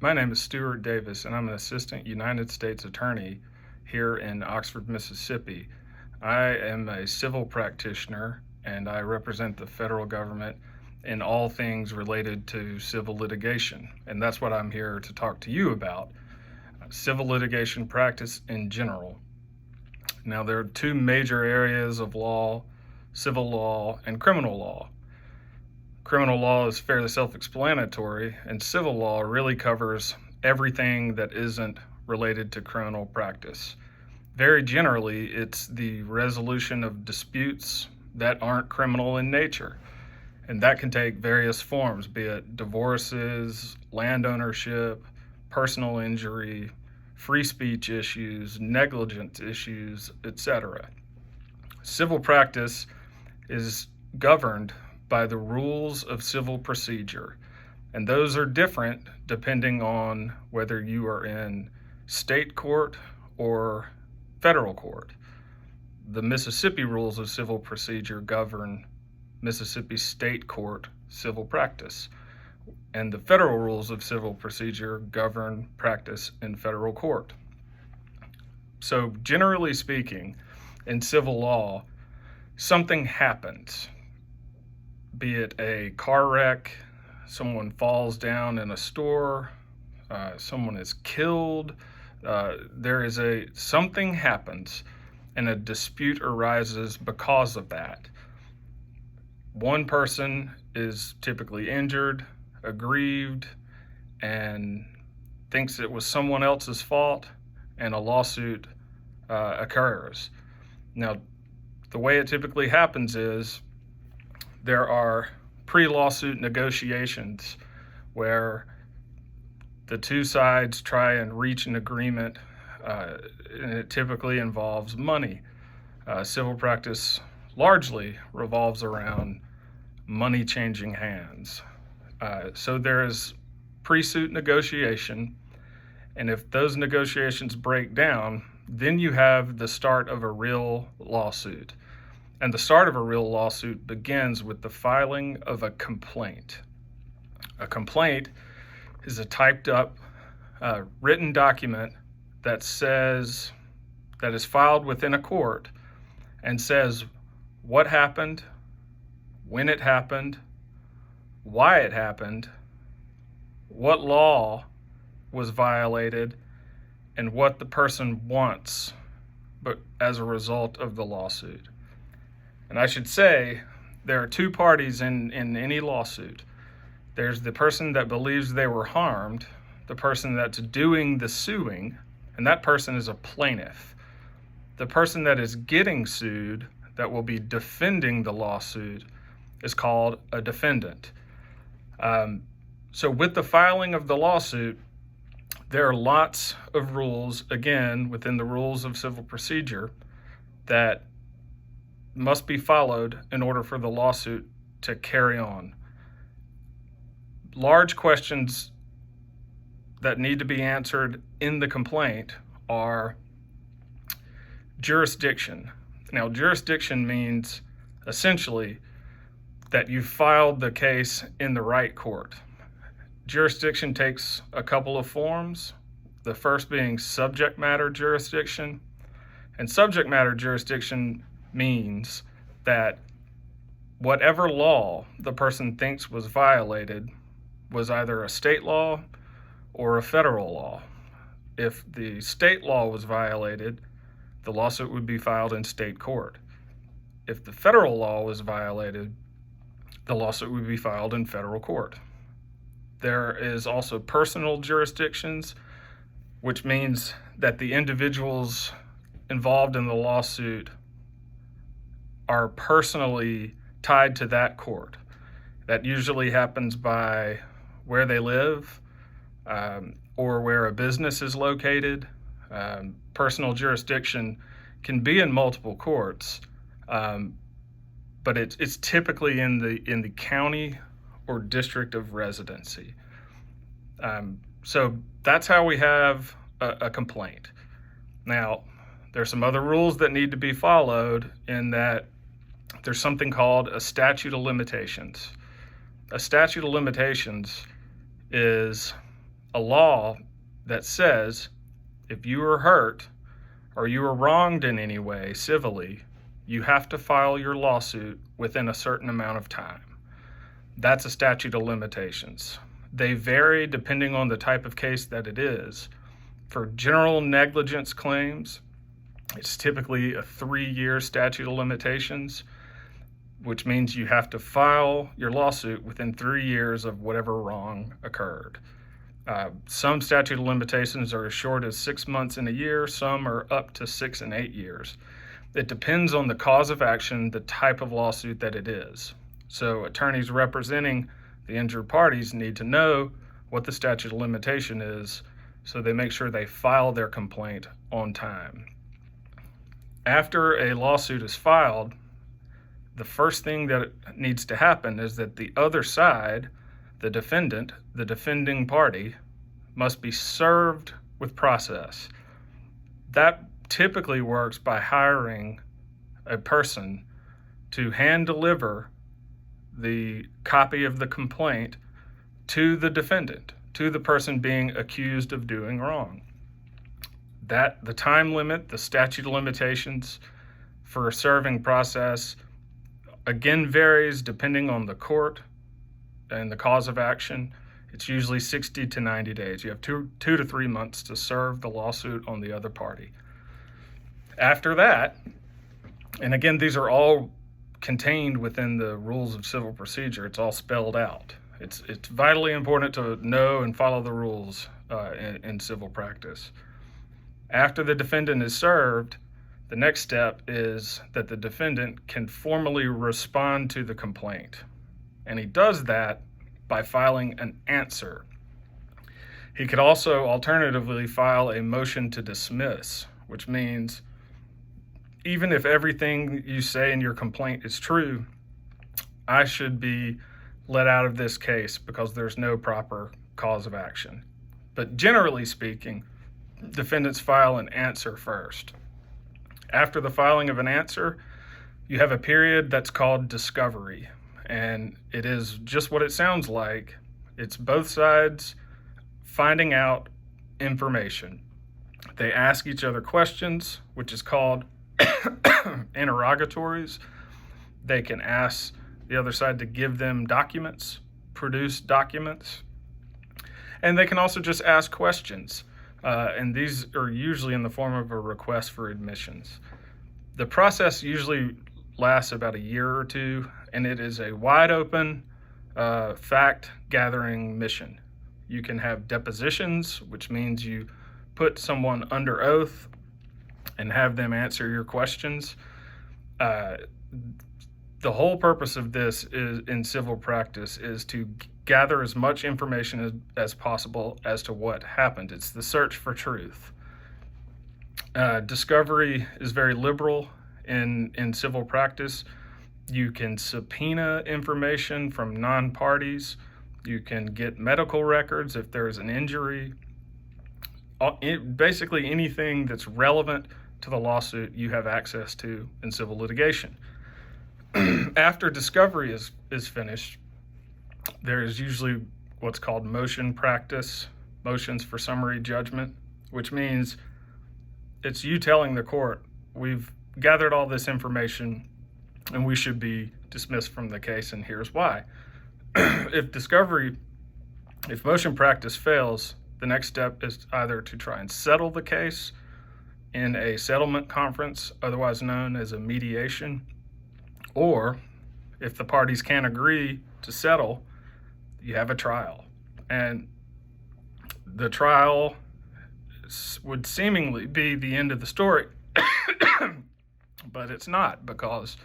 My name is Stuart Davis, and I'm an assistant United States attorney here in Oxford, Mississippi. I am a civil practitioner, and I represent the federal government in all things related to civil litigation. And that's what I'm here to talk to you about, civil litigation practice in general. Now, there are two major areas of law: civil law and criminal law. Criminal law is fairly self-explanatory, and civil law really covers everything that isn't related to criminal practice. Very generally, it's the resolution of disputes that aren't criminal in nature, and that can take various forms, be it divorces, land ownership, personal injury, free speech issues, negligence issues, etc. Civil practice is governed by the rules of civil procedure, and those are different depending on whether you are in state court or federal court. The Mississippi rules of civil procedure govern Mississippi state court civil practice, and the federal rules of civil procedure govern practice in federal court. So, generally speaking, in civil law, something happens, be it a car wreck, someone falls down in a store, someone is killed, something happens, and a dispute arises because of that. One person is typically injured, aggrieved, and thinks it was someone else's fault, and a lawsuit occurs. Now, the way it typically happens is there are pre-lawsuit negotiations where the two sides try and reach an agreement, and it typically involves money. Civil practice largely revolves around money changing hands. So there is pre-suit negotiation, and if those negotiations break down, then you have the start of a real lawsuit. And the start of a real lawsuit begins with the filing of a complaint. A complaint is a typed up written document that is filed within a court and says what happened, when it happened, why it happened, what law was violated, and what the person wants but as a result of the lawsuit. And I should say, there are two parties in any lawsuit. There's the person that believes they were harmed, the person that's doing the suing, and that person is a plaintiff. The person that is getting sued, that will be defending the lawsuit, is called a defendant. So with the filing of the lawsuit, there are lots of rules, again, within the rules of civil procedure, that must be followed in order for the lawsuit to carry on. Large questions that need to be answered in the complaint are jurisdiction. Now, jurisdiction means essentially that you filed the case in the right court. Jurisdiction takes a couple of forms, the first being subject matter jurisdiction. And subject matter jurisdiction means that whatever law the person thinks was violated was either a state law or a federal law. If the state law was violated, the lawsuit would be filed in state court. If the federal law was violated, the lawsuit would be filed in federal court. There is also personal jurisdictions, which means that the individuals involved in the lawsuit are personally tied to that court. That usually happens by where they live or where a business is located. Personal jurisdiction can be in multiple courts, but it's typically in the county or district of residency. So that's how we have a complaint. Now, there's some other rules that need to be followed in that there's something called a statute of limitations. A statute of limitations is a law that says if you are hurt or you are wronged in any way civilly, you have to file your lawsuit within a certain amount of time. That's a statute of limitations. They vary depending on the type of case that it is. For general negligence claims, it's typically a 3-year statute of limitations, which means you have to file your lawsuit within 3 years of whatever wrong occurred. Some statute of limitations are as short as 6 months and a year. Some are up to 6 and 8 years. It depends on the cause of action, the type of lawsuit that it is. So attorneys representing the injured parties need to know what the statute of limitation is, so they make sure they file their complaint on time. After a lawsuit is filed, the first thing that needs to happen is that the other side, the defendant, the defending party, must be served with process. That typically works by hiring a person to hand deliver the copy of the complaint to the defendant, to the person being accused of doing wrong. The time limit, the statute of limitations for a serving process, again varies depending on the court and the cause of action. It's usually 60 to 90 days. You have 2 to 3 months to serve the lawsuit on the other party. After that, and again, these are all contained within the rules of civil procedure. It's all spelled out. It's vitally important to know and follow the rules in civil practice. After the defendant is served, the next step is that the defendant can formally respond to the complaint. And he does that by filing an answer. He could also alternatively file a motion to dismiss, which means even if everything you say in your complaint is true, I should be let out of this case because there's no proper cause of action. But generally speaking, defendants file an answer first. After the filing of an answer, you have a period that's called discovery. And it is just what it sounds like. It's both sides finding out information. They ask each other questions, which is called interrogatories. They can ask the other side to give them documents, produce documents. And they can also just ask questions. And these are usually in the form of a request for admissions. The process usually lasts about a year or two, and it is a wide open fact-gathering mission. You can have depositions, which means you put someone under oath and have them answer your questions. The whole purpose of this is in civil practice is to gather as much information as possible as to what happened. It's the search for truth. Discovery is very liberal in civil practice. You can subpoena information from non-parties. You can get medical records if there's an injury. Basically anything that's relevant to the lawsuit you have access to in civil litigation. After discovery is finished, there is usually what's called motion practice, motions for summary judgment, which means it's you telling the court, we've gathered all this information and we should be dismissed from the case, and here's why. If motion practice fails, the next step is either to try and settle the case in a settlement conference, otherwise known as a mediation, or if the parties can't agree to settle, you have a trial. And the trial would seemingly be the end of the story, but it's not, because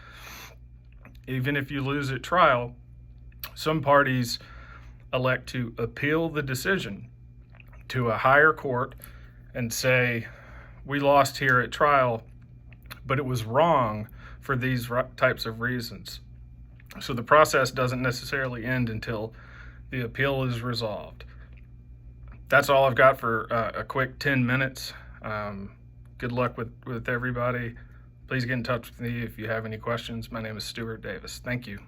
even if you lose at trial, some parties elect to appeal the decision to a higher court and say, we lost here at trial, but it was wrong for these types of reasons. So the process doesn't necessarily end until the appeal is resolved. That's all I've got for a quick 10 minutes. Good luck with everybody. Please get in touch with me if you have any questions. My name is Stuart Davis. Thank you.